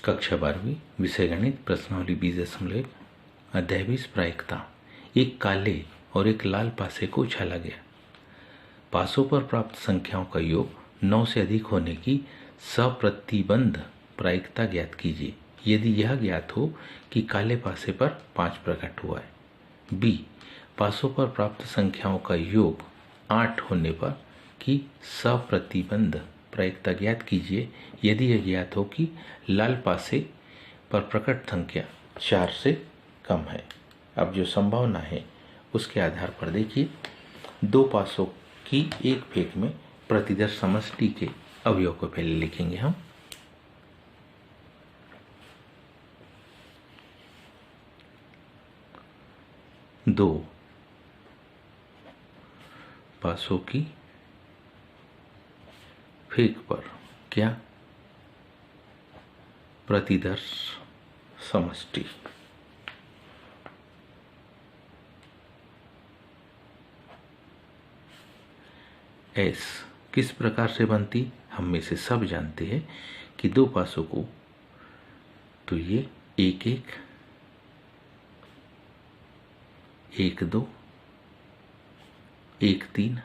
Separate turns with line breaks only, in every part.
कक्षा 12वीं विषय गणित प्रश्नावली 20.1 अध्याय 20 प्रायिकता। एक काले और एक लाल पासे को उछाला गया। पासों पर प्राप्त संख्याओं का योग 9 से अधिक होने की सप्रतिबंध प्रायिकता ज्ञात कीजिए यदि यह ज्ञात हो कि काले पासे पर 5 प्रकट हुआ है। बी, पासों पर प्राप्त संख्याओं का योग 8 होने पर की सप्रतिबंध प्रायिकता ज्ञात कीजिए यदि यह ज्ञात हो कि लाल पासे पर प्रकट संख्या 4 से कम है। अब जो संभावना है उसके आधार पर देखिए, दो पासों की एक फेंक में प्रतिदर्श समष्टि के अवयव को पहले लिखेंगे हम। दो पासों की फेंक पर क्या प्रतिदर्श समष्टि। एस किस प्रकार से बनती, हम में से सब जानते हैं कि दो पासों को तो ये 1 1 1 2 1 3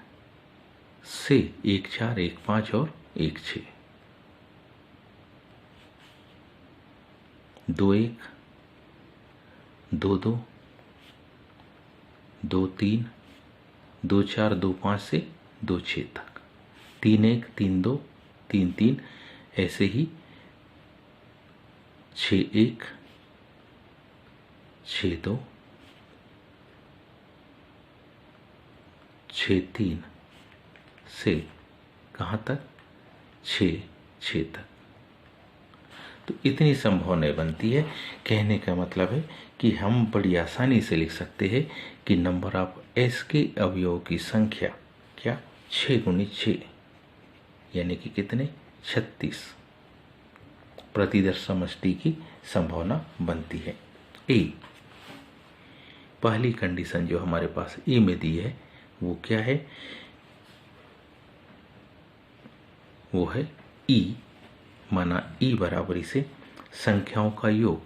से 1 4 1 5 और 1 6 2 1 2 2 2 3 2 4 2 5 से 2 6 तक 3 1 3 2 3 3 ऐसे ही 6 1 6 2 6 3 से कहाँ तक 6 6 तक। तो इतनी संभावनाएं बनती है। कहने का मतलब है कि हम बड़ी आसानी से लिख सकते हैं कि नंबर ऑफ एस के अवयवों की संख्या क्या 6 × 6 यानी कि कितने 36 प्रतिदर्श समष्टि की संभावना बनती है। ए, पहली कंडीशन जो हमारे पास ए में दी है वो क्या है, वो है ई, माना ई बराबरी से संख्याओं का योग,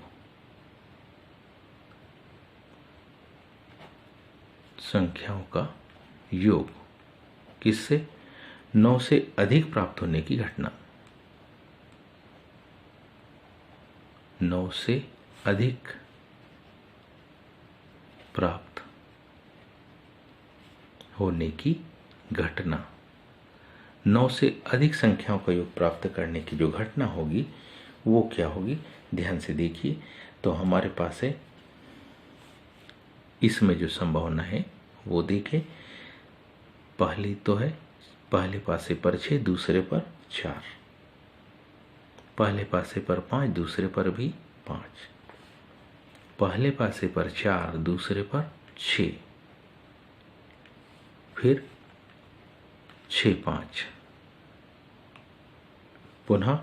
संख्याओं का योग किससे 9 से अधिक प्राप्त होने की घटना, 9 से अधिक प्राप्त होने की घटना। 9 से अधिक संख्याओं का योग प्राप्त करने की जो घटना होगी वो क्या होगी, ध्यान से देखिए। तो हमारे पास है, इसमें जो संभावना है वो देखें। पहली तो है पहले पासे पर 6 दूसरे पर 4, पहले पासे पर 5 दूसरे पर भी 5, पहले पासे पर 4 दूसरे पर 6, फिर 6 5, पुनः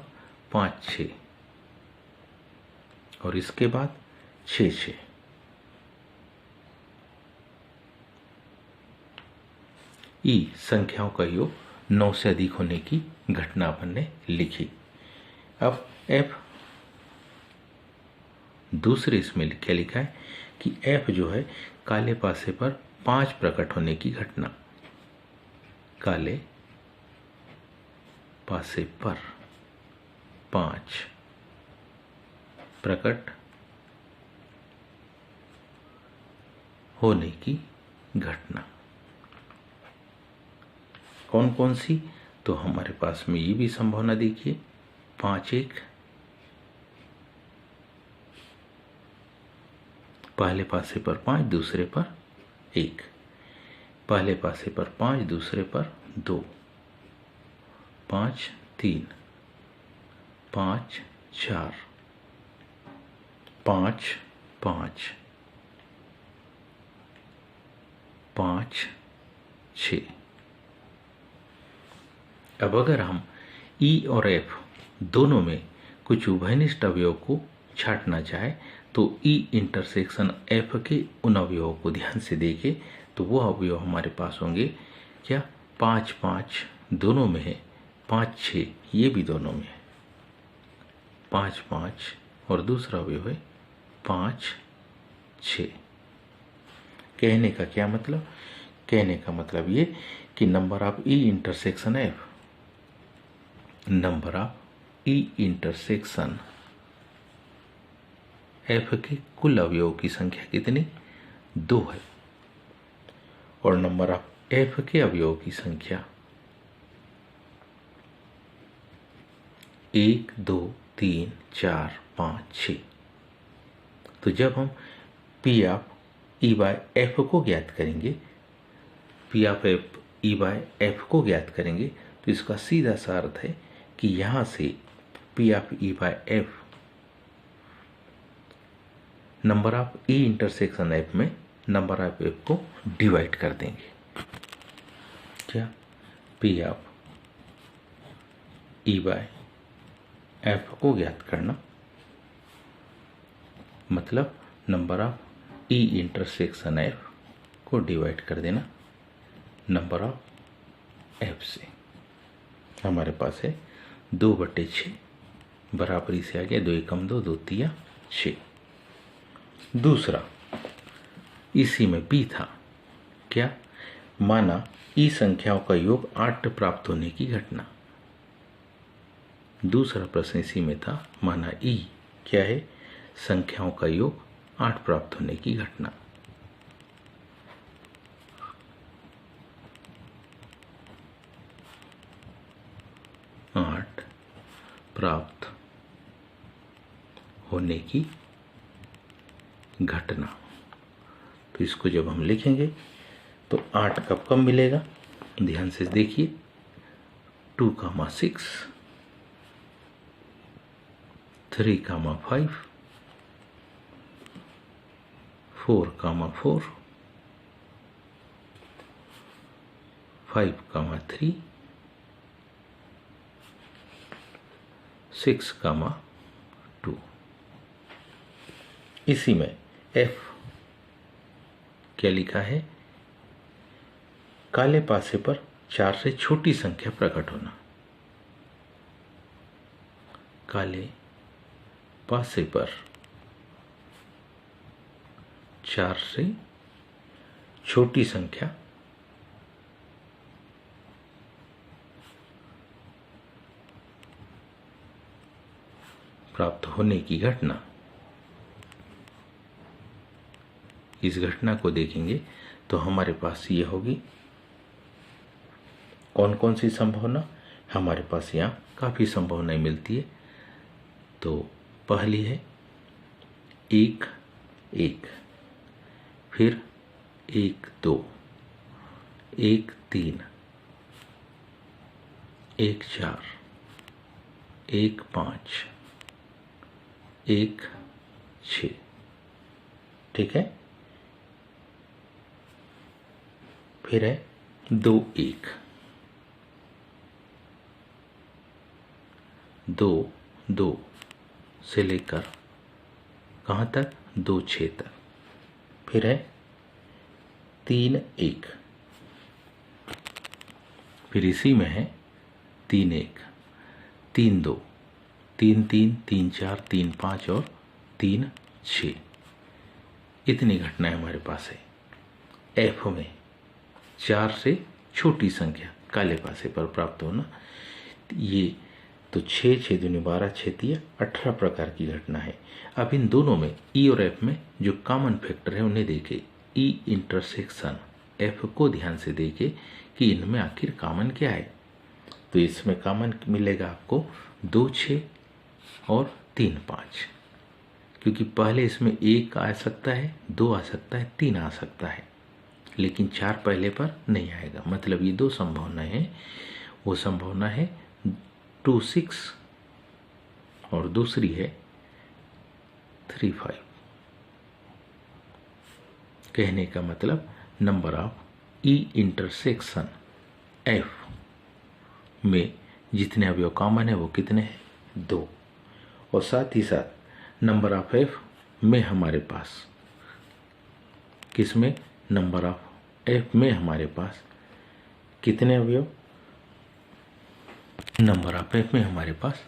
5 6 और इसके बाद 6 6। ई, संख्याओं का योग 9 से अधिक होने की घटना अपन ने लिखी। अब एफ, दूसरे इसमें क्या लिखा है कि एफ जो है काले पासे पर 5 प्रकट होने की घटना, काले पासे पर 5 प्रकट होने की घटना कौन कौन सी, तो हमारे पास में ये भी संभावना देखिए। 5 1 पहले पासे पर 5 दूसरे पर 1, पहले पासे पर 5 दूसरे पर 2, 5 3 5 4 5 5 5 6। अब अगर हम ई और एफ दोनों में कुछ उभयनिष्ठ अवयव को छांटना चाहे तो ई इंटरसेक्शन एफ के उन अवयवों को ध्यान से देखें तो वो अवयव हमारे पास होंगे क्या 5 5 दोनों में है, 5 6 ये भी दोनों में है। 5 5 और दूसरा अवयव है 5 6। कहने का क्या मतलब? कहने का मतलब ये कि number of E intersection F, number of E intersection F के कुल अवयवों की संख्या कितनी? 2 है और नंबर ऑफ एफ के अवयवों की संख्या 1 2 3 4 5 6। तो जब हम P of E bye F को ज्ञात करेंगे, P of F E bye F को ज्ञात करेंगे तो इसका सीधा सा अर्थ है कि यहां से P of E bye F number of E intersection F में नंबर ऑफ एफ को डिवाइड कर देंगे। क्या? P of E bye F को ज्ञात करना मतलब number of E intersection F को डिवाइड कर देना नंबर ऑफ एफ से। हमारे पास है 2/6, बराबरी से आ गया 2 एकम 2 2 तिया 6। दूसरा इसी में बी था। क्या? माना ई संख्याओं का योग 8 प्राप्त होने की घटना। दूसरा प्रश्न इसी में था, माना ई क्या है? संख्याओं का योग 8 प्राप्त होने की घटना। प्राप्त होने की घटना। तो इसको जब हम लिखेंगे तो 8 कब कब मिलेगा? ध्यान से देखिए, 2, 6, 3, 5, 4, 4, 5, 3, 6, 2। इसी में एफ क्या लिखा है? काले पासे पर 4 से छोटी संख्या प्रकट होना। काले पासे पर 4 से छोटी संख्या प्राप्त होने की घटना। इस घटना को देखेंगे तो हमारे पास ये होगी। कौन कौन सी संभावना? हमारे पास यहाँ काफ़ी संभावनाएं मिलती है। तो पहली है 1 1, फिर 1 2, 1 3, 1 4, 1 5, 1 6। ठीक है। फिर है 2 1, 2 2 से लेकर कहाँ तक? 2 6 तक। फिर है 3 1, फिर इसी में है 3 1, 3 2, 3 3, 3 4, 3 5 और 3 6। इतनी घटनाएं हमारे पास है। एफ में 4 से छोटी संख्या काले पासे पर प्राप्त होना, ये तो 6 6 दूनी 12 6 तिया 18 प्रकार की घटना है। अब इन दोनों में ई और एफ में जो कॉमन फैक्टर है उन्हें देखे, ई इंटरसेक्शन एफ को ध्यान से देखे कि इनमें आखिर कॉमन क्या है। तो इसमें कॉमन मिलेगा आपको 2 6 और 3 5, क्योंकि पहले इसमें 1 आ सकता है, 2 आ सकता है, 3 आ सकता है, लेकिन 4 पहले पर नहीं आएगा। मतलब ये 2 संभावनाएं हैं। वो संभावना है 2 6 और दूसरी है 3 5। कहने का मतलब number of E intersection F में जितने अवयव कॉमन है वो कितने हैं? 2। और साथ ही साथ नंबर ऑफ एफ में हमारे पास, किसमें? नंबर ऑफ एफ में हमारे पास कितने अवयव? नंबर ऑफ एफ में हमारे पास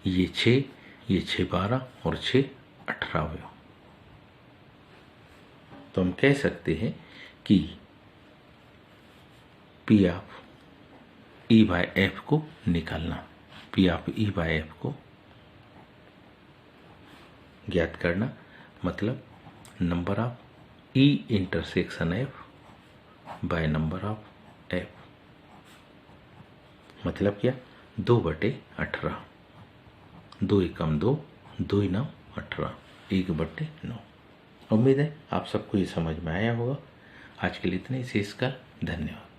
ये 6, ये 6 12 और 6 18 अवयव। तो हम कह सकते हैं कि P of E by F को निकालना, P of E by F को ज्ञात करना, मतलब number of E intersection F by number of F। मतलब क्या, 2/18, 2 एकम 2, 2 9 18, 1/9। उम्मीद है आप सबको ये समझ में आया होगा। आज के लिए इतना ही, शेष का धन्यवाद।